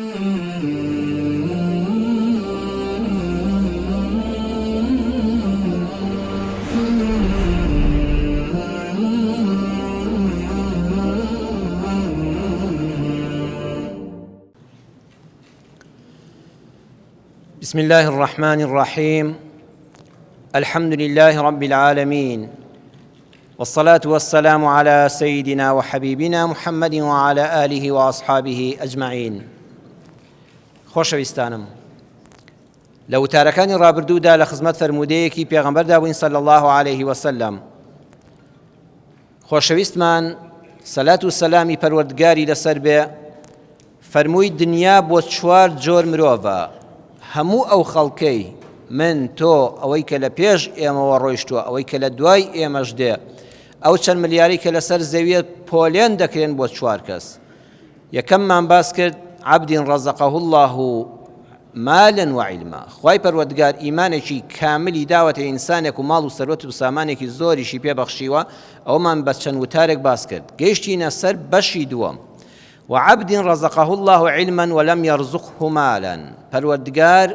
بسم الله الرحمن الرحيم الحمد لله رب العالمين والصلاة والسلام على سيدنا وحبيبنا محمد وعلى آله وأصحابه أجمعين. خۆشەویستانم، لە وتارەکانی ڕابردوودا لە خزمەت فەرموودەیەکی پێغەمبەردا بووین صلی الله عليه وسلم. خۆشەویستمان سەلات و سەلامی پەروەردگاری لەسەر بێ، فەرمووی دنیا بۆ چوار جۆر مرۆڤە، هەموو ئەو خەڵکەی من تۆ ئەوەی کە لە پێش ئێمەوە ڕۆیشتووە، ئەوەی کە لە دوای ئێمەش دێ، ئەو چەند ملیاری کە لەسەر زەویە پۆلێن دەکرێن بۆ چوار کەس. یەکەممان باس کرد عەبدین ڕەزەقەهو الله مالا وعیلما، خوای پەروەردگار ئیمانێکی کاملی داوەتە ئینسانێک و ماڵ و سەرۆت و سامانێکی زۆریشی پێبەخشیوە. ئەومان بە چەند وتارێک باس کرد. گەیشتینە سەر بەشی دووەم، وعبد رزقه الله علما ولم يرزقه مالا. پەروەردگار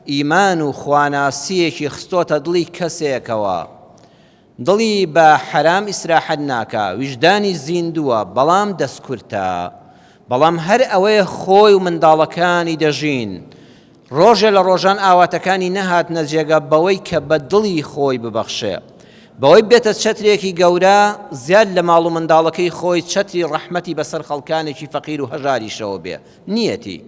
ئیمان و خواناسیەکی خستۆتە دڵی کەسێکەوە، دڵی بە حرام ئیسراحەت ناکا، وجدانی زیندووە، بەڵام دەستکورتە، بەڵام هەر ئەوەیە خۆی و منداڵەکانی دەژین. ڕۆژێ لە ڕۆژان ئاواتەکانی نەهات نەجێگە بەوەی کە بە دڵی خۆی ببەخشێ، بەوەی بێتە چەترێکی گەورە، زیاد لە ماڵ و منداڵەکەی خۆی چەتری ڕەحمەتی بەسەر خەڵکانێکی فەقیر و هەژاریشەوە بێ. نیەتی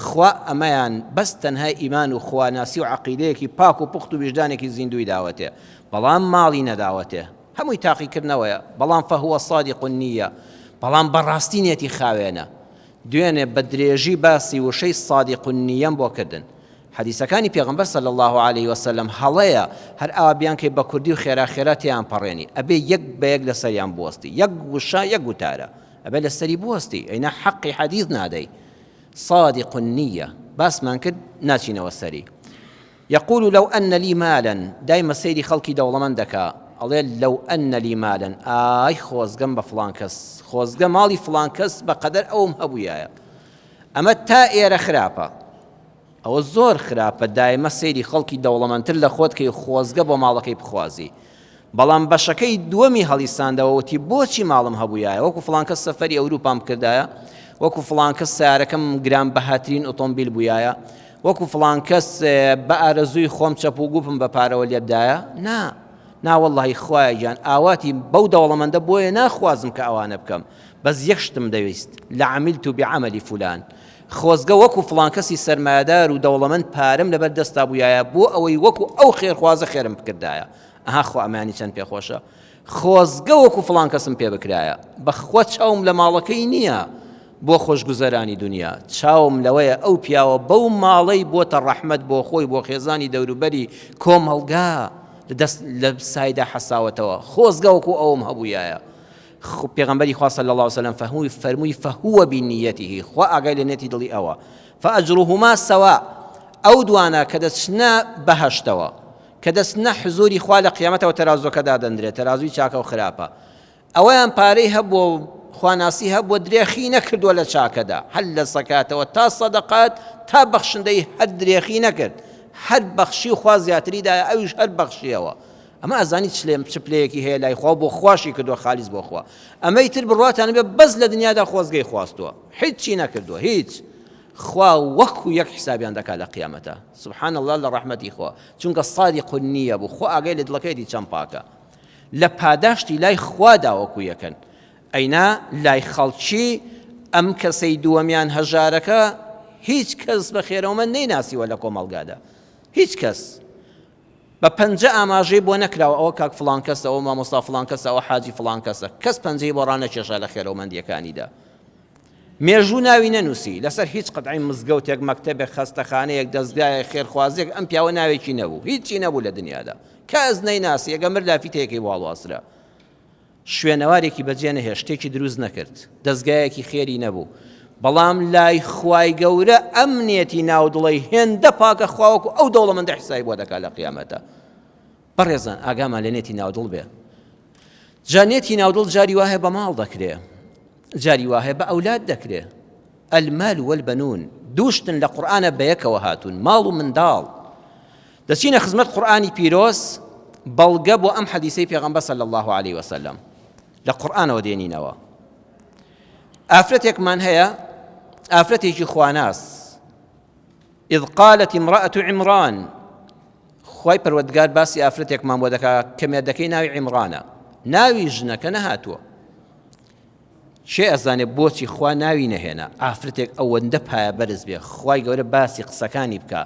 خوا ئەمەیان بەس تەنها ئیمان و خواناسی و عەقیدەیەکی پاک و پوخت و وجدانێکی زیندوی داوەتێ، بەڵام ماڵی نەداوەتێ. هەمووی تاقیکردنەوەیە، بەڵام فەهوە صادق النیە، بەڵام بەڕاستی نێتی خاوێنە. دوێنێ بە درێژی باسی وشەی صادق النیەم بۆ کردن. حەدیسەکانی پێغەمبەر صلی الله عليه وسلم هەڵەیە هەر ئەوا بیان کە بە کوردی و خێراخێراتیان پەڕێنی، ئەبێ یەک بە یەک لەسەریان بوەستی، یەک وشە یەک وتارە ئەبێ لەسەری بوەستی، ئەینا حەقی حەدیث نادەی. صادق النیە باسمان کرد، ناچینەوە سەری. يقول لو أن لي مالا، دایمە سەیری خەڵکی دەوڵەمەند دەکا، ئەڵێ لو أن لي مالا، ئای خۆزگەم بە فڵان کەس، خۆزگە ماڵی فڵان کەس بەقەدەر ئەوم هەبوویایە. ئەمە تا ئێرە خراپە، ئەوە زۆر خراپە. دایمە سەیری خەڵکی دەوڵەمەندتر لە خۆت کەی خۆزگە بۆ ماڵەکەی بخوازی. بەڵام بەشەکەی دووەمی هەڵیساندەوەتی بۆچی ماڵم هەبوویایە، وەکو فڵان کەس سەفەری ئەوروپام کردایە، وەکو فڵان کەس سیارەکەم گران بەهاترین ئۆتۆمبیل بوویایە، وەکو فڵان کەس بە ئارەزووی خۆم چەپ و گوپم بە پارەوە لێبدایە. نا وەڵڵاهی خوایە گیان، ئاواتی بەو دەوڵەمەندە بۆیە ناخوازم کە ئەوانە بکەم، بەس یەک شتم دەویست، لەعەمیلت بعەمەلی فولان. خۆزگە وەکو فڵان کەسی سەرمایەدار و دەوڵەمەند پارەم لەبەر دەستا بوویایە بۆ ئەوەی وەکو ئەو خێرخوازە خێرم بکردایە. ئەها خۆ ئەمانی چەند پێخۆشە. خۆزگە وەکو فڵان کەسم پێ بکرایە، بەخوا چاوم لە ماڵەکەی نییە بۆ خۆشگوزەرانی دنیا، چاوم لەوەیە ئەو پیاوە بەو ماڵەی بۆتە ڕەحمەت بۆ خۆی، بۆ خێزانی دەوروبەری کۆمەڵگا لە سایدا حەساوەتەوە. خۆزگە وەکو ئەوم هەبوویایە. پێغەمبەری خوا صلی الله عليه وسلم فەرمووی فەهوە بینیەتیه، خوا ئاگای لە نێتی دڵی ئەوە. فەئەجڕهما سەوا، ئەو دوانە کە دەچنە بەهەشتەوە، کە دەچنە حزوری خوا لە قیامەتەوە تەرازۆکەدا دەندرێت، تەرازوی چاکە و خراپە. ئەوەیان پارەی هەبوو، خواناسی هەبووە، درێخی نەکردووە لە چاکەدا، هەر لە زەکاتەوە تا سەدەقات تا بەخشندەی هەر درێخی نەکرد، هەر بەخشی و خوا زیاتریدایە، ئەویش هەر بەخشیەوە. ئەمە ئەزانی چ پلەیەکی هەیە لای خوا، بۆ خواشی کردووە خالیز بۆ خوا. ئەمەی تر بڕاتانە بێ بەس لە دنیادا خۆزگەی خواستووە، هیچی نەکردووە، هیچ. خوا وەکو یەک حسابیان دەکات لە قیامەتە. سبحان الله لە ڕەحمەتی خوا، چونکە صادق النیە بوو، خوا ئاگای لە دڵەکەیەتی چەند پاکە. لە پاداشتی لای خوادا وەکو یەکەن. ئەینا لای خەڵکی ئەم کەسەی دووەمیان هەژارەکە هیچ کەس بە خێرەوەمە نەیناسیوە لە کۆمەڵگادا، هیچ کەس بە پەنجە ئاماژەی بۆ نەکراوە ئەوە کاک فڵان کەسە، ئەوە مامۆستا فڵان کەسە، ئەوە حاجی فڵان کەسە، کەس پەنجەی بۆ ڕانەکێشا لە خێرەوەمەندیەکانیدا. مێژوو ناوی نەنووسی لەسەر هیچ قەتعی مزگەوتێک، مەکتەبێک، خەستەخانەیەک، دەستگایەک، خێرخوازێک، ئەم پیاوە ناوێکی نەبوو، هیچی نەبوو لە دنیادا، کەس نەیناسی، ئەگەمر لافیتەیەکی واڵواسرا. شوێنەوارێکی بەجێ نەهێ، شتێکی دروست نەکرد، دەستگایەکی خێری نەبوو، بەڵام لای خوای گەورە ئەمنێتی ناو دڵی هێندە پاکە خواوەکو ئەو دەوڵەمەندە حیسابی بۆ دەکات لە قیامەتە. بەڕێزان ئاگامان لە نێتی ناودڵ بێ. جا نێتی ناودڵ جاری وایە بە ماڵ دەکرێ، جاری وایە بە ئەولاد دەکرێ. المال والبنون، دووشتن لە قورئانە بەیەکەوە هاتوون ماڵ و منداڵ دەچینە خزمەت قورئانی پیرۆز بەڵگە بۆ ئەم حەدیسەی پێغەمبەر صلی الله عليه وسلم لە قورئانەوە دێنینەوە ئافرەتێکمان هەیە ئافرەتێکی خواناس إذ قالت امرأة عمران خوای پەروەردگار باسی ئافرەتێکمان بۆ دەکات کە مێردەکەی ناوی عیمرانە ناوی ژنەکە نەهاتووە چێ ئەزانێ بۆچی خوا ناوی نەهێنا ئافرەتێک ئەوەندە پایە بەرز بێ خوای گەورە باسی قسەکانی بکە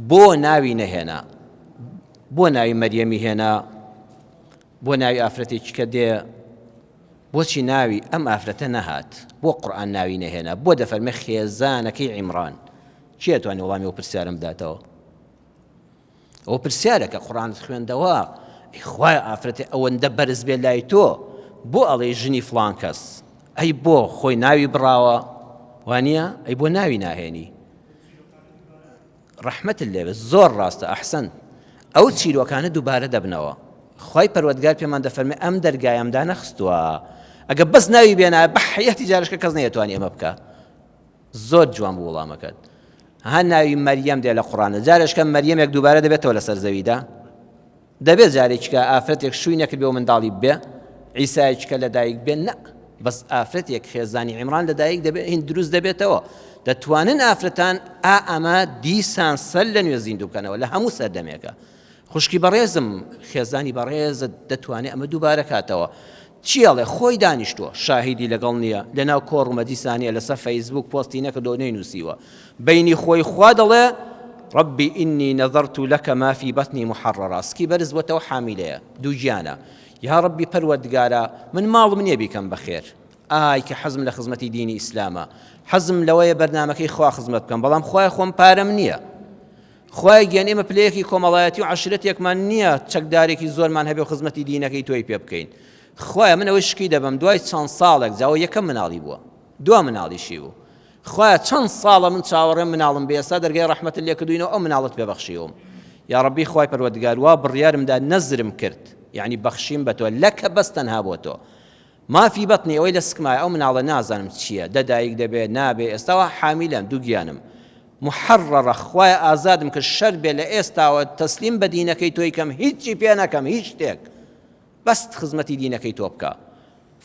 بۆ ناوی نەهێنا بۆ ناوی مەریەمی هێنا بۆ ناوی ئافرەتێکی کە دێ بۆچی ناوی ئەم ئافرەتە نەهات بۆ قورئان ناوی نەهێنا بۆ دەفەرمێ خێزانەکەی عیمران چی ئەتوانێ وەڵامی ئەو پرسیارم بداتەوە ئەو پرسیارە کە قورئانت خوێندەوە خوای ئافرەتێ ئەوەندە بەرز بێ لای تۆ بۆ ئەڵێ ژنی فڵان کەس ئەی بۆ خۆی ناوی بڕاوە وانییە ئەی بۆ ناوی ناهێنی ڕەحمەتت لێبێت زۆر ڕاستە ئەحسەن ئەو چیرۆکانە دووبارە دەبنەوە خوای پەروەردگار پێمان دەفەرمێ ئەم دەرگایەمدا نەخستووە ئەگە بەس ناوی بێنایە بە حەیەتی جارشکە کەس نەیەتوانی ئەمە بکە زۆر جوان بوو وەڵامەکەت هەر ناوی مەریەم دێ لە قورئانە جارشکە مەریەمێک دووبارە دەبێتەوە لەسەر زەویدا دەبێت جارێکیکە ئافرەتێک شووی نەکرد بێ و منداڵی بێ عیسایەکە لەدایک بێ نە بەس ئافرەتێک خێزانی عیمران لەدایک دەبێت هین دروست دەبێتەوە دەتوانن ئافرەتان ئەمە دیسان سەر لە نوێ زیندوو بکەنەوە لە هەموو سەردەمێکە خوشکی بەڕێزم خێزانی بەڕێزت دەتوانێت ئەمە دووبارە کاتەوە چیاڵێ خۆی دانیشتووە شاهیدی لەگەڵ نییە لەناو کۆڕمە دیسانیە لەسەر فەیسبوک پۆستی نەکردەوە نەینووسیوە بینی خۆی خوا دەڵێ ربي إني نظرت لك ما في بطني محررا سكي برز بوتو حاملة دوجيانا يا ربي پروردگارا من ماڵ من يبيكم بخير كە حەزم لە خزمەتی دینی ئیسلامە حەزم لەوەیە بەرنامەکەی خوا خزمەت بکەم بەڵام خوای خۆم پارەم نییە خوای گیان ئێمە پلەیەکی کۆمەڵایەتی و عەشرەتێکمان نییە چەکدارێکی زۆرمان هەبێ و خزمەتی دینەکەی تۆی پێ بکەین خوایە من ئەوەی شکی دەبم دوای چەند ساڵێک جاوە یەکەم مناڵی بووە دوا مناڵیشی بوو خوایە چەند ساڵە من چاوەڕێم مناڵم بێ ئێستا دەرگای ڕەحمەتت لێ کردوینەوە ئەو مناڵت پێبەخشیوم یا ڕەبی خوای پەروەردگار وا بڕیارمدا نەزرم کرد یعنی بەخشیم بە تۆ لەکە بەس تەنها بۆ تۆ مافی بەتنی ئەوەی لە سکمای ئەو مناڵە نازانم چییە دەدایک دەبێت نابێ ئێستاوە حامیلەم دوو گیانم محرڕە خوایە ئازادم کرد شەر بێ لە ئێستاوە تەسلیم بە دینەکەی تۆی کەم هیچی پێ نەکەم هیچ شتێک بەس خزمەتی دینەکەی تۆ بکە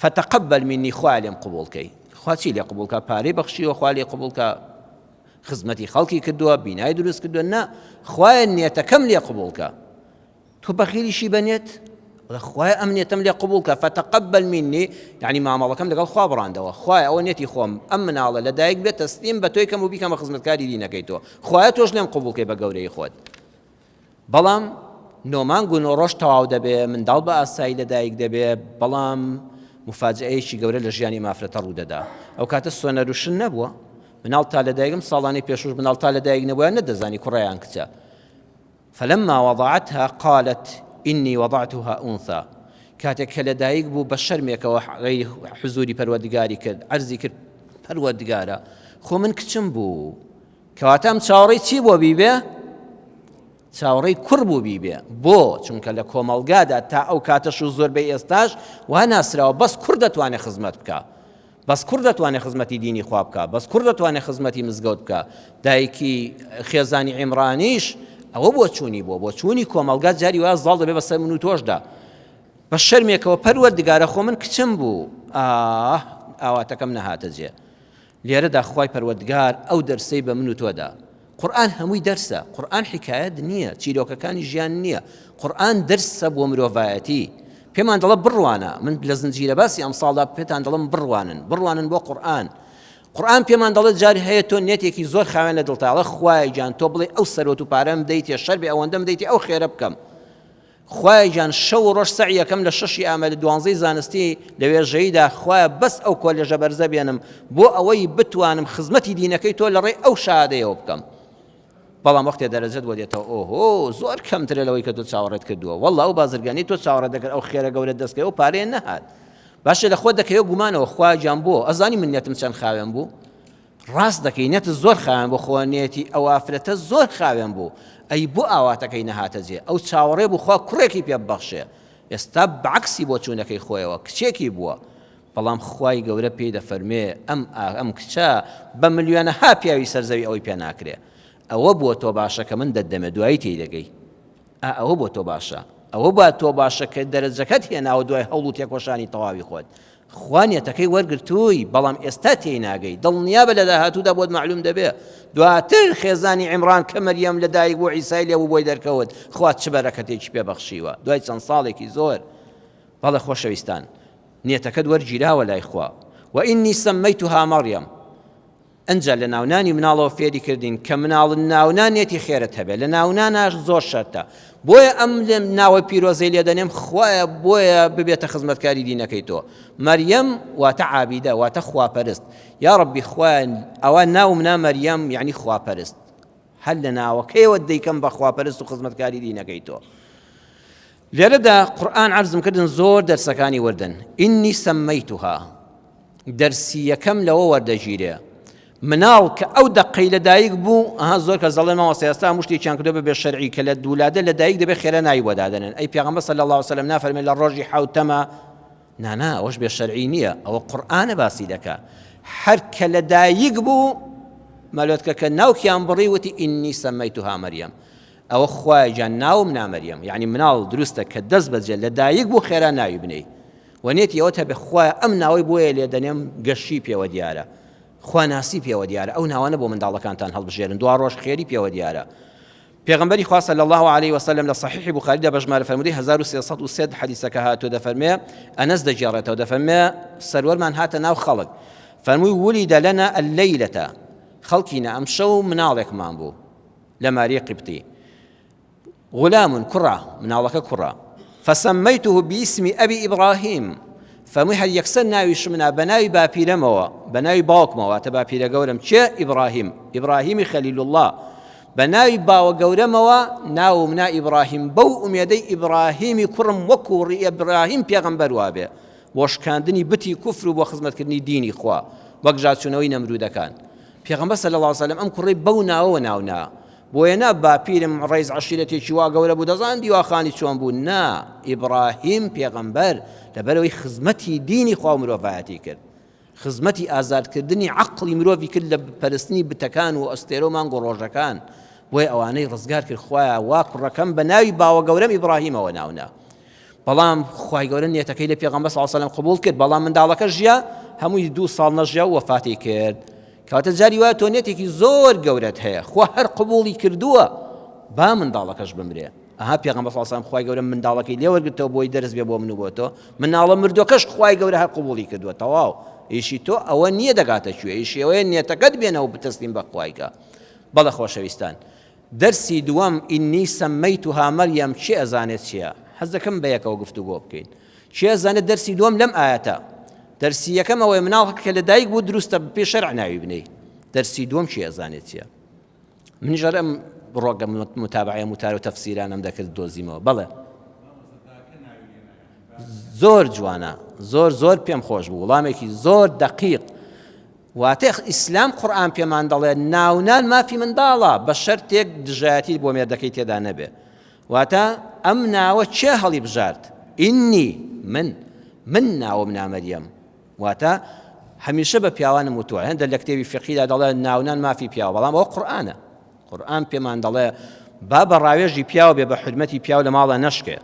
فتەقەبەل منی خوای لێم قبوڵکەی خوا چی لێ قبوڵکە پارەی بەخشیوە خوا لێ قبوڵکە خزمەتی خەڵکی کردووە بینای دروست کردووە نا خوایە نیەتەکەم لێ قبوڵکە تۆ بەخیلیشی بەنێت خوای ئەم نیەتەم لێ قبوڵکە فتەقەبەل منی یعنی مامەڵەکەم لەگەڵ خوا بڕاندەوە خوای ئەوە نێتی خۆم ئەم مناڵە لەدایک بێت تەسلیم بە تۆی کەم و بیکەمە خزمەتکاری دینەکەی تۆ خوایە تۆش لێم قبوڵکەی بە گەورەی خۆت بەڵام نۆمانگ و نۆڕۆژ تەواو دەبێ منداڵ بە ئاسایی لەدایک دەبێ بەڵام مفاجئەیەکی گەورە لە ژیانی مافرەتە ڕوودەدا ئەو کاتە سۆنەر و شن نەبووە مناڵ تا لەدایکم ساڵانی پێشوش مناڵ تا لەدایک نەبووە نەدەزانی کوڕیان کچە فلما وضعتها قالت إني وضعتها أنثى کاتێک کە لەدایک بوو بە شەرمێکەوە حزوری پەروەردگاری کرد عەرزی کرد پەروەردگارە خۆ من کچم بوو کەواتەم چاوەڕێی چی بۆ بیبێ چاوەڕێی کوڕ بوو بیبێ بۆ چونکە لە کۆمەڵگادا تا ئەو کاتەش و زۆربەی ئێستاش وا ناسراوە بەس کوڕ دەتوانێت خزمەت بکە بەس کوڕ دەتوانێت خزمەتی دینی خوا بکە بەس کوڕ دەتوانێت خزمەتی مزگەوت بکە دایکی خێزانی عیمرانیش ئەوە بۆ چوونی بۆ چوونی کۆمەڵگا جاری وایە زاڵ دەبێ بەسەر من و تۆشدا بە شەرمێکەوە پەروەردگارە خۆ من کچم بوو ئاواتەکەم نەهاتە جێ لێرەدا خوای پەروەردگار ئەو دەرسەی بە من و تۆدا قورئان هەمووی دەرسە قورئان حکایەت نییە چیرۆکەکانی ژیان نییە قورئان دەرسە بۆ مرۆڤایەتی پێمان دەڵێ بڕوانە من لە زنجیرە باسی ئەم ساڵدا پێتان دەڵێم بڕوانن بۆ قورئان پێمان دەڵێت جاری هەیە تۆ نێتێکی زۆر خاوێن لە دڵتاڵە خوای جان تۆ بڵێ ئەو سەرۆت و پارەم دەیتێ شەر بێ ئەوەندەم دەیتێ ئەو خێرە بکەم خوای جان شەو و ڕۆژ سەعیەکەم لە 6 ئامە لە 12 زانستی لە وێژەییدا خوایە بەس ئەو کۆلێژە بەرزە بێنم بۆ ئەوەی بتوانم خزمەتی دینەکەی تۆ لە ڕێی ئەو شادەیەوە بکەم بەڵام وەختێ دەرەجەت بۆ دێتەوە ئۆهۆ زۆر کەمترە لەوەی کە تۆ چاوەڕێت کردووە وەڵڵا ئەو بازرگانی تۆ چاوەڕێت دەکرد ئەو خێرە گەورە دەستکەی ئەو پارەیە نەهات باشە لە خۆت دەکەوێ گومانەوە خوای جان بۆ ئەزانی من نێتم چەند خاوێن بوو ڕاست دەکەی نێت زۆر خاوێن بۆ خۆنێتی ئەو ئافرەتە زۆر خاوێن بوو ئەی بۆ ئاواتەکەی نەهاتە جێ ئەو چاوەڕێ بوو خوا کوڕێکی پێ ببەخشێ ئێستا بەعکسی بۆ چوونەکەی خۆیەوە کچێکی بووە بەڵام خوای گەورە پێی دەفەرمێ ئەم کچە بە ملیۆنەها پیاوی سەرزەوی ئەوەی پێ ناکرێ ئەوە بۆ تۆ باشە کە من دەدەمێ دوایی تێی دەگەی ئەوە بۆ تۆ باشە ئەوە با تۆ باشە کە دەرەجەکەت هێناوە دوای هەوڵ و تێکۆشانی تەواوی خۆت خوانیەتەکەی وەرگرتووی بەڵام ئێستا تێی ناگەی دڵنیابە لە داهاتوودا بۆت معلوم دەبێ دواتر خێزانی عیمران کە مەریەم لەدایک بۆ عیسای لێبوو بۆی دەرکەوت خوات چ بەرەکەتێکی پێبەخشیوە دوای چەند ساڵێکی زۆر بەڵێ خۆشەویستان نیەتەکەت وەرگیراوە لای خوا وئینی سەمەیتوها مەڕیەم ئەنجا لە ناونانی مناڵەوە فێری کردین کە مناڵ ناونانێتی خێرت هەبێ لە ناوناناش زۆر شەرتە بۆیە ئەم ناوە پیرۆزەی لێ دەنێم خوایە بۆیە ببێتە خزمەتکاری دینەکەی تۆ مەریەم واتە عابیدە واتە خواپەرست یا ڕەبی خوایە ئەوە ناو منە مەریەم یعنی خواپەرست هەر لە ناوەکەیەوە دەیکەم بە خواپەرست و خزمەتکاری دینەکەی تۆ لێرەدا قورئان عەرزم کردن زۆر دەرسەکانی وردن ئینی سەمەیتوها دەرسی یەکەم لەوە وەردەگیرێ مناڵ کە ئەو دەقەی لەدایک بوو ئەها زۆر کە زەڵێ ماوە سیاستا مشتێکیان کردو بەبێ شەرعی کە لە دوولادە لەدایک دەبێ خێرە ناوی بۆ دادەنن ئەی پێغەمبەر صلی الله علیه وسلم نافەرمێ لە ڕۆژی حەوتەمە نا ئەوەش بێ شەرعی نییە ئەوە قورئانە باسی دەکا هەر کە لەدایک بوو مەلۆتکە کە ناوکیان بڕی وتی ئینی سەمەیتوها مەریەم ئەوە خوای جان ناوم نامەریەم یعنی مناڵ دروستە کە دەست بەجێ لەدایک بوو خێرا ناوی بنێی وەنێتی ئەوە هەبێ خوای ئەم ناوەی بۆیە لێ دەنێم گەشی پێوە دیارە خواناسی پێوە دیارە ئەو ناوانە بۆ منداڵەکانتان هەڵبژێرن دوا ڕۆژ خێری پێوە دیارە پێغەمبەری خوا صلی الله علیه وسلم لە صحیح بوخاریدا بە ژمارە فەرموودەی 1303 حەدیثەکە هاتووە دەفەرمێ ئەنەس دەگێڕێتەوە دەفەرمێ سەروەرمان هاتە ناو خەڵک فەرمووی ولیدە لەنا اللەیلەتە خەڵکینە ئەم شەو مناڵێکمان بوو لە ماریە قیبتی غلام کوڕە مناڵەکە کوڕە فسميته باسم أبي إبراهيم فەرمووی هەر یەکسەر ناویش منە بە ناوی باپیرەمەوە بە ناوی باوکمەوە تە باپیرە گەورم چێ ئیبراهیم ئیبراهیمی خەلیل الله بە ناوی باوە گەورەمەوە ناو منە ئیبراهیم بەو ئومێدەی ئیبراهیمی کوڕم وەکو ئیبراهیم پێغەمبەر وابێ بۆ شکاندنی بتی کوفر و بۆ خزمەتکردنی دینی خوا وەک جاچوونەوەی نەمرودەکان پێغەمبەر صلی الله علیه وسلم ئەم کوڕی بەو ناوەوە ناونا بۆیە نا باپیرم ڕیز عەشیرەتێکی وا گەورە بوو دەزان دیواخانی چۆن بوو نا ئیبراهیم پێغەمبەر لەبەرەوەی خزمەتی دینی خوا و مرۆڤایەتی کرد خزمەتی ئازادکردنی عەقڵی مرۆڤی کرد لە پەرستنی بتەکان و ئەستێرە و مانگ و ڕۆژەکان بۆیە ئەوانەی ڕزگار کرد خوایە وا کوڕەکەم بە ناوی باوە گەورەم ئیبراهیمەوە ناونا بەڵام خوای گەورە نیەتەکەی لە پێغەمبەر صلی الله علیه وسلم قبول کرد بەڵام منداڵەکە ژیا هەمووی 2 ساڵ نەژیا و وەفاتی کرد کەواتە جاری وایە تۆ نێتێکی زۆر گەورەت هەیە خوا هەر قبوڵی کردووە با منداڵەکەش بمرێ ئەها پێغەمبەر صلی الله علیه وسلم خوای گەورە منداڵەکەی لێ وەرگرتەوە بۆی دەرس بێ بۆ من و بۆ تۆ مناڵە مردووەکەش خوای گەورە هەر قبوڵی کردووە تەواو ئیشی تۆ ئەوە نییە دەگاتە کوێ ئیشی ئەوەیە نیەتەکەت بێنەوە بتەسلیم بە خوایکە بەڵێ خۆشەویستان دەرسی دووەم ئینی سەمەیتوها مەریەم چی ئەزانێت چییە حەز دەکەم بە یەکەوە گفتوگۆ بکەین چی ئەزانێت دەرسی دووەم لەم ئایەتە دەرسی یەکەم ئەوەیە مناڵێک کە لەدایک بوو دروستە بێ شەرع ناوی بنێی دەرسی دووەم چی ئەزانێت چییە منیش ئەم ڕۆگە متابعە متار و تەفسیرانم دەکرد دۆزیمەوە بەڵێ زۆر جوانە زۆر پێم خۆش بوو وڵامێکی زۆر دەقیق واتە ئیسلام قورئان پێمان دەڵێ ناونان مافی منداڵە بە شەرتێک دژایەتی بۆ مێردەکەی تێدا نەبێ واتە ئەم ناوە چێ هەڵی بژارد ئینی من ناوم نامەریەم واتە هەمیشە بە پیاوانم وتووە هەندە لە کتێبی فقیدا دەڵێ ناونان مافی پیاوە بەڵام ئەوە قورئانە قورئان پێمان دەڵێ با بە ڕاوێژی پیاوە بێ بە حرمەتی پیاو لە ماڵە نەشکێ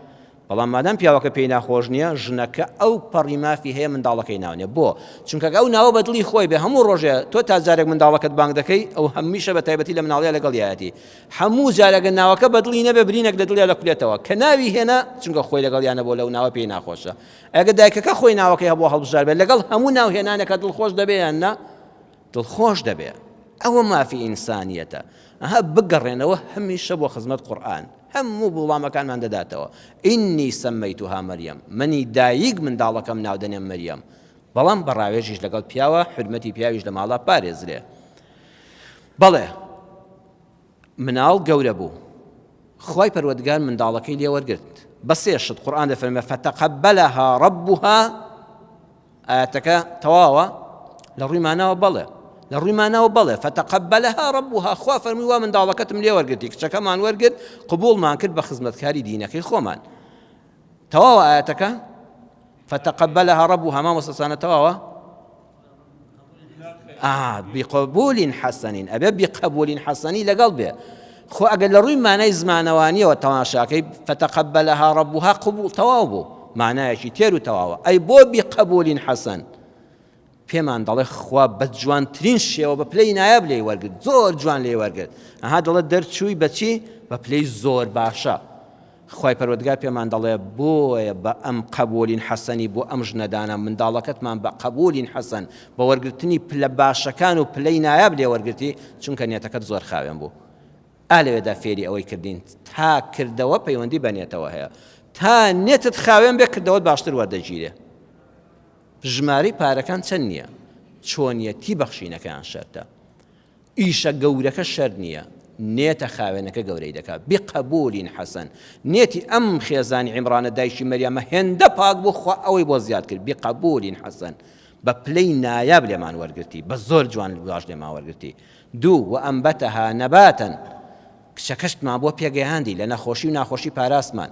بەڵام مادام پیاوەکە پێی ناخۆش نییە ژنەکە ئەو پەڕی مافی هەیە منداڵەکەی ناونێ بۆ چونکە ئەو ناوە بە دڵی خۆی بێ هەموو ڕۆژێ تۆ تا جارێک منداڵەکەت بانگ دەکەی ئەو هەمیشە بە تایبەتی لە مناڵەیە لەگەڵ یایەتی هەموو جارێک ناوەکە بە دڵی نەبێ برینێک لە دڵیا دەکولێتەوە کە ناوی هێنا چونکە خۆی لەگەڵ یانە بۆ لەو ناوە پێی ناخۆشە ئەگە دایکەکە خۆی ناوەکەی هەبوو هەڵبژار بێت لەگەڵ هەموو ناوهێنانێکە دڵخۆش دەبێ یان نا دڵخۆش دەبێ ئەوە مافی ئینسانیەتە ئەها بگەڕێنەوە هەمیشە بۆ خزمەت قورئان هەموو وڵامەکانمان دەداتەوە ئینی سەمەیتوها مەریەم منی دایک منداڵەکەم ناو دەنێم مەریەم بەڵام بە ڕاوێژیش لەگەڵ پیاوە حرمەتی پیاویش لە ماڵا پارێزرێ بەڵێ مناڵ گەورە بوو خوای پەروەردگار منداڵەکەی لێ وەرگرت بە سێ شت قورئان دەفەرمێ فتەقەبەلەها ڕەبوها ئاەتەکە تەواوە لە ڕووی ماناوە بەڵێ لە ڕووی ماناوە بەڵێ فتەقەبەلەها ڕەبوها خوا فەرمووی وا منداڵەکەتم لێ وەرگرتی کچەکەمان قبوڵمان کرد بە خزمەتکاری دینەکەی خۆمان تەواوە ئاەتەکە فتقبلها ربها ما وسەسانەتەوەوە بقبول حسن ئەبێ بقبول حسنی لەگەڵ بێ خۆ ئەگەر لە ڕووی مانای زمانەوانیەوە تەماشاکەی فتقبلها ربها قبول تەواو بوو مانایەکی تێر و تەواوە ئەی بۆ بقبول حسن پێمان دەڵێ خوا بە جوانترین شێوە بە پلەی نایاب لێی وەرگرت زۆر جوان لێی وەرگرت ئەها دەڵێت دەرچووی بەچی بە پلەی زۆر باشە خوای پەروەردگار پێمان دەڵێ بۆیە بە ئەم قبولین حەسەنی بۆ ئەم ژنەدانە منداڵەکەتمان بە قبولین حەسەن بە وەرگرتنی پلە باشەکان و پلەی نایاب لێ وەرگرتی چونکە نێتەکەت زۆر خاوێن بوو ئالەوێدا فێری ئەوەی کردین تا کردەوە پەیوەندی بە نێتەوە هەیە تا نێتت خاوێن بێ کردەوەت باشتر وەردەگیرێ ژمارەی پارەکان چەند نییە چۆنیەتی بەخشینەکەیان شەرتە ئیشە گەورەکە شەر نییە نێتە خاوێنەکە گەورەی دەکات بقبولین حەسەن نێتی ئەم خێزانی عیمرانە دایکی مەریەمە هێندە پاک بوو خوا ئەوەی بۆ زیاد کرد بقبولین حەسەن بە پلەی نایاب لێمان وەرگرتی بە زۆر جوان باش لێمان وەرگرتی دوو وئەنبەتەها نەباتەن کچەکەشتمان بۆ پێگەیاندی لە نەخۆشی و ناخۆشی پاراسمان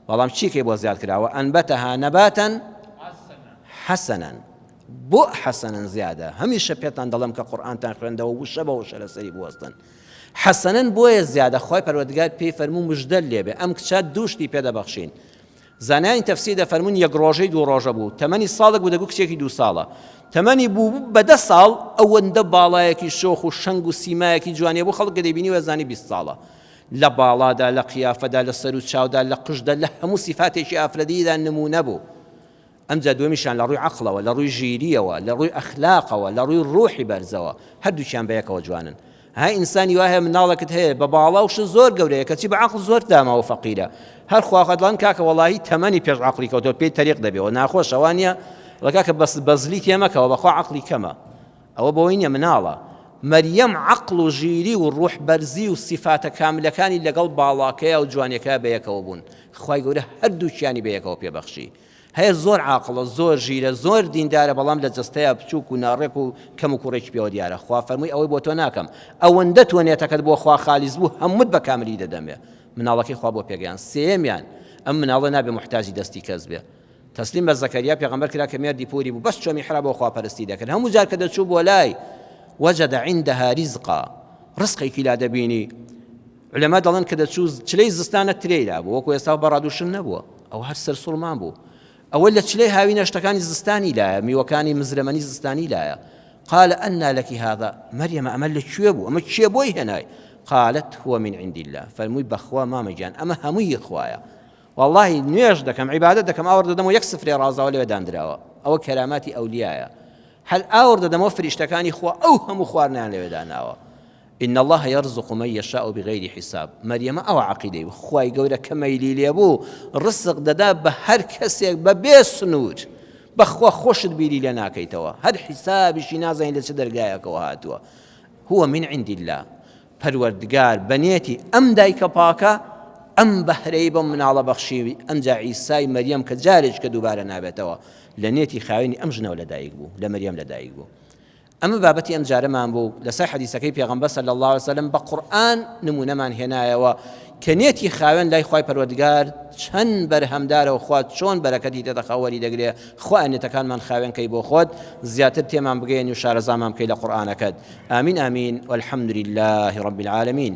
بەڵام چیکەی بۆ زیاد کراوە ئەنبەتەها نەباتەن حەسەنەن بۆ حەسەنەن زیادە هەمیشە پێتان دەڵێم کە قورئانتان خوێندەوە وشە بە وشە لەسەری بوەستن حەسەنەن بۆیە زیادە خوای پەروەردگار پێی فەرموو مژدە لێبێ ئەم کچە دووشتی پێدەبەخشین زانایانی تەفسیر دەفەرمون یەک ڕۆژەی دوو ڕۆژە بوو تەمەنی ساڵێک بوو دەگوت کچێکی 2 ساڵە تەمەنی بوو بە 10 ساڵ ئەوەندە باڵایەکی شۆخ و شەنگ و سیمایەکی جوانیە بوو خەڵک دەبینی وەزانی 20 ساڵە لە باڵادا لە قیافەدا لە سەر و چاودا لە قژدا لە هەموو سیفاتێکی ئافرەدیدا نمونە بوو ئەمجا دووەمیشان لە ڕووی عەقڵەوە لە ڕووی ژیریەوە لە ڕووی ئەخلاقەوە لە ڕووی ڕووحی بەرزەوە هەردووکیان بەیەکەوە جوانن های ئینسانی وایە مناڵێکت هەیە بە باڵا وش زۆر گەورەیە کەچی بە عەقڵ زۆر داماوە فەقیرە هەر خواخەدڵان کاکە وەڵاهی تەمەنی پێش عەقڵی کەوتەوە پێی تەریق دەبێەوە ناخۆش ئەوانە وڵا کاکە بەزلی تێمەکەوە بەخوا عەقڵی کەمە ئەوە بەوەی نییە مناڵە مەریەم عەقڵ و ژیری و ڕوح بەرزی و سیفاتە کاملەکانی لەگەڵ باڵاکەیە و جوانیەکە بەیەکەوە بوون خوای گەورە هەردووکیانی بەیەکەوە پێبەخشی هەیە زۆر عاقڵە زۆر ژیرە زۆر دیندارە بەڵام لە جستەیە بچووک و ناڕێک و کەم و کوڕێکی پێوە دیارە خوا فەرمووی ئەوەی بۆ تۆ ناکەم ئەوەندە تۆ نێتەکەت بۆ خوا خالیز بوو هەمووت بە کاملی دەدەمێ مناڵەکەی خوا بۆ پێگەیان سێمیان ئەم مناڵە نابێ محتاجی دەستی کەس بێ تەسلیم بە زەکەریا پێغەمبەر کرا کە مێردی پوری بوو بەس چۆ میحراب بۆ خواپەرستی دەکرد هەموو جار کە دەچوو بۆ لای وجد عندها رزقا ڕزقێکی لا دەبینی علەما دەڵێن کە دەچوو چلەی زستانە ترێیدا بوو وەکو ئێستا بەڕادوشن نەبووە ئەو هەر سەر سوڵمان بوو ئەوە لە چلەی هاوی نەشتەکانی زستانی لایە میوەکانی مزرەمەنی زستانی لایە قال أنى لك هذا مريم أمل لكوێ بوو ئەمە چێ بۆی هێنای قالت هو من عند الله فەرمووی بەخوا مامەگیان ئەمە هەمووی خوایە والله نوێژ دەکەم عیبادەت دەکەم ئاور دەدەم و یەک سفرێ ڕازاوە لێوێ دانراوە ئەوە کەراماتی ئەولیایە هەر ئاور دەدەمەوە فریشتەکانی خوا ئەو هەموو خواردنیان لێوێ داناوە إن الله يرزق من يشاء بغير حساب مريم أو عقيدة خواي قولة كما يلي أبو رزق ددا بهر كسيك ببيس نور بخوا خوشت بيلي لنا كيتوا هر حساب شنازة إلى صدر جايك وهاتوا هو من عند الله پروردگار بنيتي أم دايك باكا أم بهريبا من على بخشي أم جا عيسى مريم كجارج كدوبارا نابتوا لنيتي خاويني أم جنا ولا دايك بو لمريم لدايك بو ئەمە بابەتی ئەم جارەمان بوو لەسەر حەدیسەکەی پێغەمبەر صلی الله علیه وسلم بە قورئان نمونەمان هێنایەوە کە نێتی خاوێن لای خوای پەروەردگار چەند بەرهەمدارە و خوا چۆن بەرەکەتی تێدەخەوەری دەگرێ خوا نێتەکانمان خاوێن کەی بۆ خۆت زیاتر تێمان بگەێنی و شارەزامان بکەی لە قورئانەکەت ئامین ئامین والحەمد لله رب العالمین